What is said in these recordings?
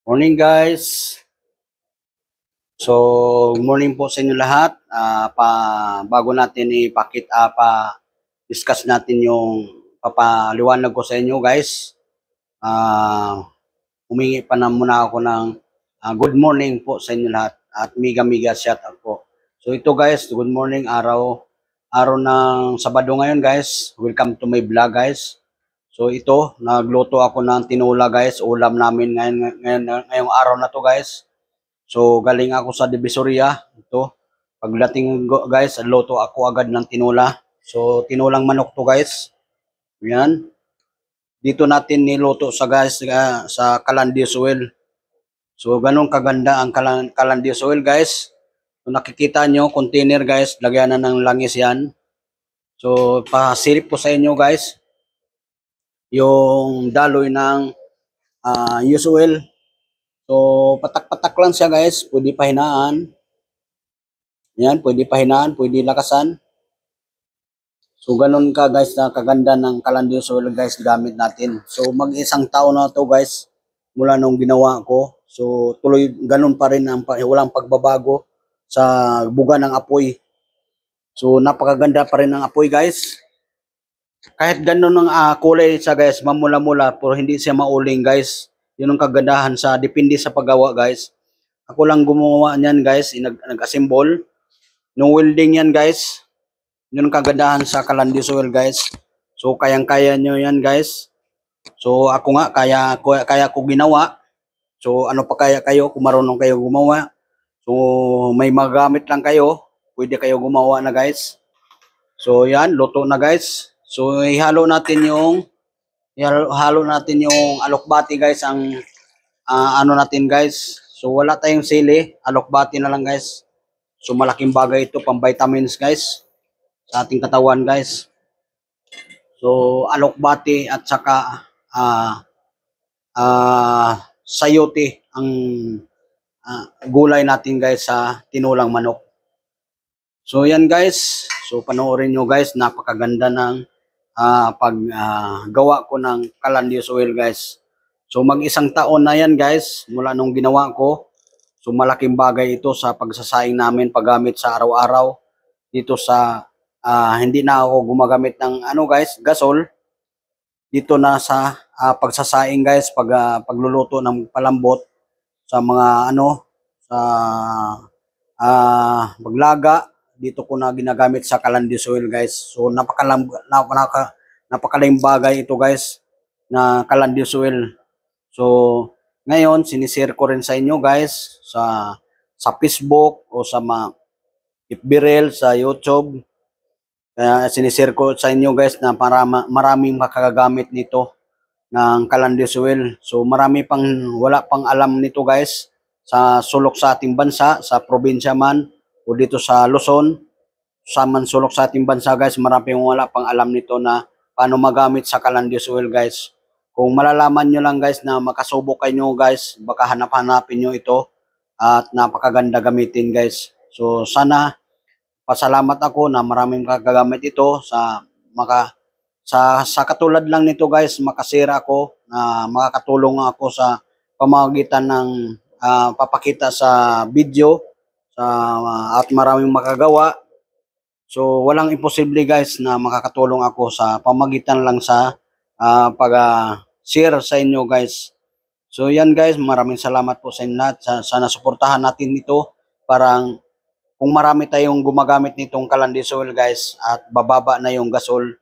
Morning guys. So, morning po sa inyo lahat. Bago natin discuss natin yung papaliwanag ko sa inyo guys. Humingi pa na muna ako ng good morning po sa inyo lahat at miga shout out po. So ito guys, good morning araw ng Sabado ngayon guys. Welcome to my vlog guys. So ito, nagluto ako ng tinola guys, ulam namin ngayong araw na to guys. So galing ako sa Divisoria, ito. Pagdating guys, luto ako agad ng tinola. So tinolang manok to guys. Yan. Dito natin niluto sa guys sa Calandias oil. So ganun kaganda ang Calandias oil guys. Kung nakikita nyo, container guys, lagyan na ng langis yan. So pasilip ko sa inyo guys yung daloy ng use oil. So, patak-patak lang siya guys. Pwede pahinaan. Yan, pwede pahinaan, pwede lakasan. So, ganun ka guys na kaganda ng Calandias oil guys gamit natin. So, mag-isang taon na to guys mula nung ginawa ko. So, tuloy ganun pa rin, walang pagbabago sa buga ng apoy. So, napakaganda pa rin ng apoy guys. Kahit ganun ang kulay siya guys, mamula-mula, pero hindi siya mauling guys. Yun ang kagandahan sa depende sa paggawa guys. Ako lang gumawa niyan guys, nag-assemble. No welding yan guys. Yun ang kagandahan sa Calandias oil guys. So kayang-kaya nyo yan guys. So ako nga kaya ko ginawa. So ano pa kaya kayo kung marunong kayo gumawa. So may magamit lang kayo, pwede kayo gumawa na guys. So yan, luto na guys. So ihalo natin yung alokbati guys ang ano natin guys. So wala tayong sili, alokbati na lang guys. So malaking bagay ito pang vitamins guys sa ating katawan guys. So alokbati at saka sayote ang gulay natin guys sa tinulang manok. So yan guys. So panoorin nyo guys, napakaganda ng paggawa ko ng Calandias oil guys. So mag-isang taon na yan guys mula nung ginawa ko. So malaking bagay ito sa pagsasaing namin paggamit sa araw-araw dito sa hindi na ako gumagamit ng guys, gasol. Dito na sa pagsasaing guys, pagluluto ng palambot sa mga sa maglaga. Dito ko na ginagamit sa Calandias oil guys. So napakalaking bagay ito guys na Calandias oil. So ngayon sinishare ko rin sa inyo guys sa Facebook o sa mga FB Reels sa YouTube. Kaya sinishare ko sa inyo guys na para maraming makagagamit nito ng Calandias oil. So marami pang wala pang alam nito guys sa sulok sa ating bansa, sa probinsya man o dito sa Luzon, sa sulok sa ating bansa guys, marami wala pang alam nito na paano magamit sa Calandias oil guys. Kung malalaman nyo lang guys na makasubok kayo guys, baka hanap-hanapin nyo ito at napakaganda gamitin guys. So sana pasalamat ako na maraming kagagamit ito sa katulad lang nito guys, makasira ako na makakatulong ako sa pamamagitan ng papakita sa video at maraming makagawa. So walang imposible guys na makakatulong ako sa pamamagitan lang sa pag-share sa inyo guys. So yan guys, maraming salamat po sa inyo lahat. Sana suportahan natin ito parang kung marami tayong gumagamit nitong Calandias oil guys at bababa na yung gasol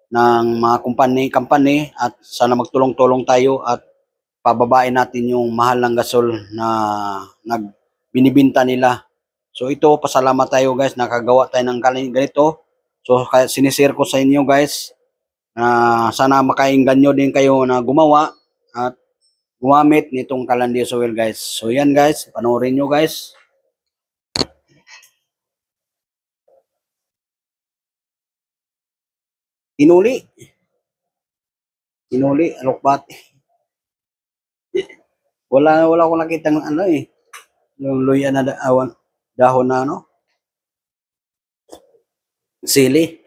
ng mga company at sana magtulong-tulong tayo at pababain natin yung mahal ng gasol na binibinta nila. So ito, pasalamat tayo guys, nakagawa tayo ng ganito. So sinishare ko sa inyo guys, sana makainggan nyo din kayo na gumawa at gumamit nitong Calandias oil guys. So yan guys, panoorin nyo guys. Inuli, alokbati. Wala akong nakita ng yung luya na dahon na sili.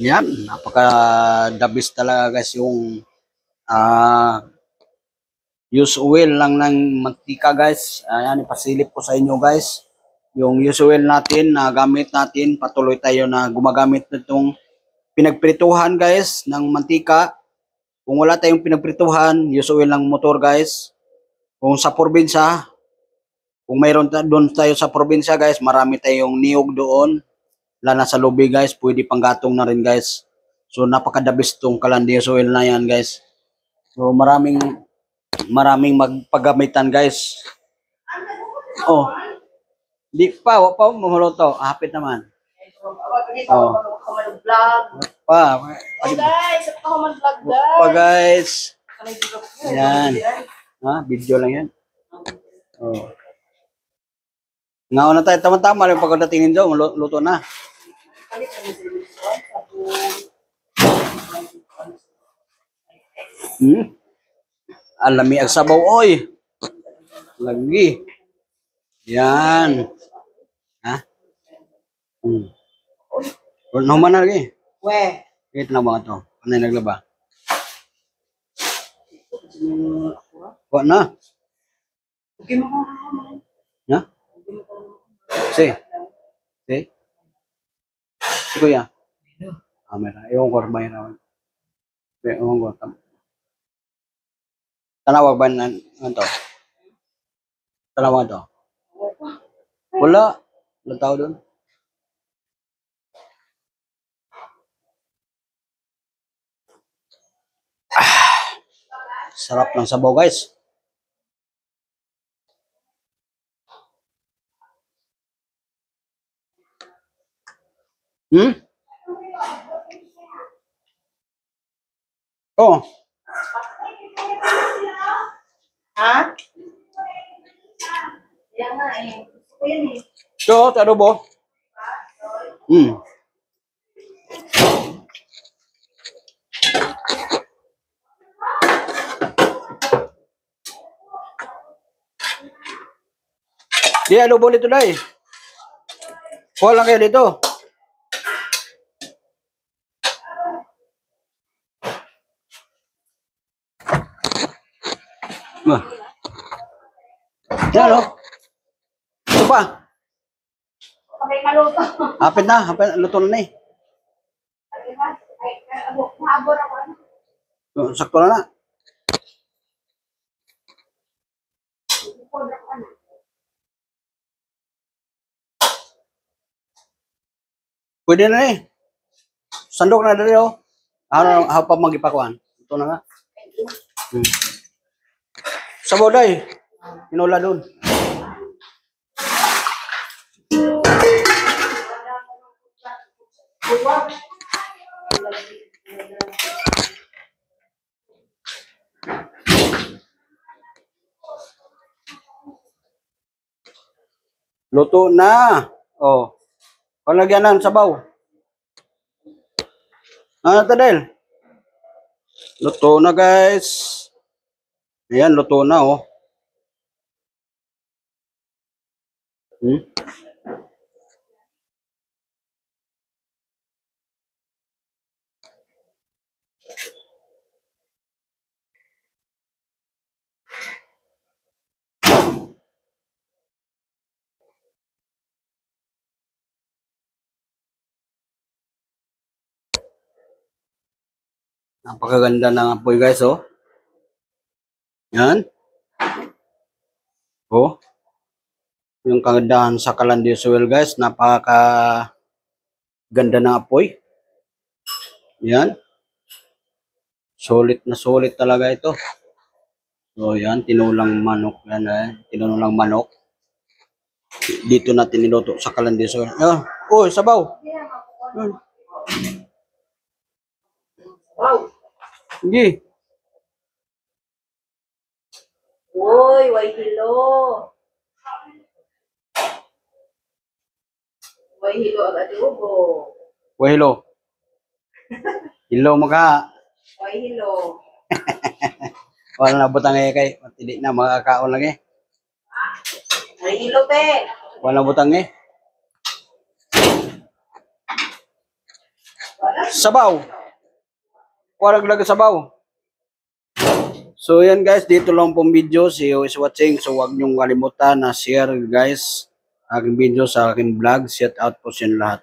Yan, napaka the best talaga guys yung ah use oil lang ng mantika guys. Ayan, ipasilip ko sa inyo guys. Yung use oil natin na gamit natin, patuloy tayo na gumagamit nitong pinagprituhan guys ng mantika. Kung wala tayong pinagprituhan, use oil ng motor guys. Kung sa probinsya, kung mayroon doon tayo sa probinsya guys, marami tayong niyog doon. Lalo na sa lobby guys, pwede panggatong na rin guys. So napaka-the best tong Kalandi use oil na yan guys. So maraming magpagamitan guys. Oh, di pa, wa pa mahuluto. Hapit naman. Oh. Pa, Oh guys, at ako mag-vlog pa guys. guys. Yan. Ha, video lang yan. Oh. Ngaon na tayo, tama-tama yung pagkadatingin doon, luto na. Alami ang sabaw, oy. Lagi. Yan. Ha? Naman na lagi. We. Ito na ba ito? Ano yung naglaba? Wala na. Okay mo kung Ha? Si. Si. Si Kuya. Meron. Ewan ko ba yun? Ewan ko. Tanawag ba na ito? Tanawag ito? Wala. Wala tao doon. Sarap ng sabaw guys. Oh. ha? Yan nga eh. Gusto ko yan eh. So, adobo. Di adobo dito dai. Kuha lang kayo dito. Yan o. Ito pa. Okay, maluto. Hapit na. Luto na eh. Maabor ako. Sakto na na. Pwede na eh. Sandok na dali oh. Ano pa magipakuan? Ito na nga. Sabaw day. Inula doon. Luto na. Oh. Palagyan ng sabaw. Ano tadel? Luto na guys. Ayan, luto na oh. Napakaganda ng apoy guys oh. Yan. Oh. Yung kagandahan sa Kalandi use oil guys, napaka ganda ng apoy. Yan. Solid na solid talaga ito. So yan, tinulang manok yan eh. Tinulang manok. Dito natin niluto sa Kalandi use oil. Oh, sabaw. Wow. Hindi. Uy, way hilo. Way hilo ang adobo. Oh, hello. Hello maka. Way hilo. Wala na butang eh kay. Hindi na makakaon lang eh. Way hilo pe. Wala butang eh. sabaw. Kuha laglag sabaw. So yan guys, dito lang pong video. See you is watching. So wag niyong kalimutan na share guys aking video sa aking vlog. Shout out po sa inyo lahat.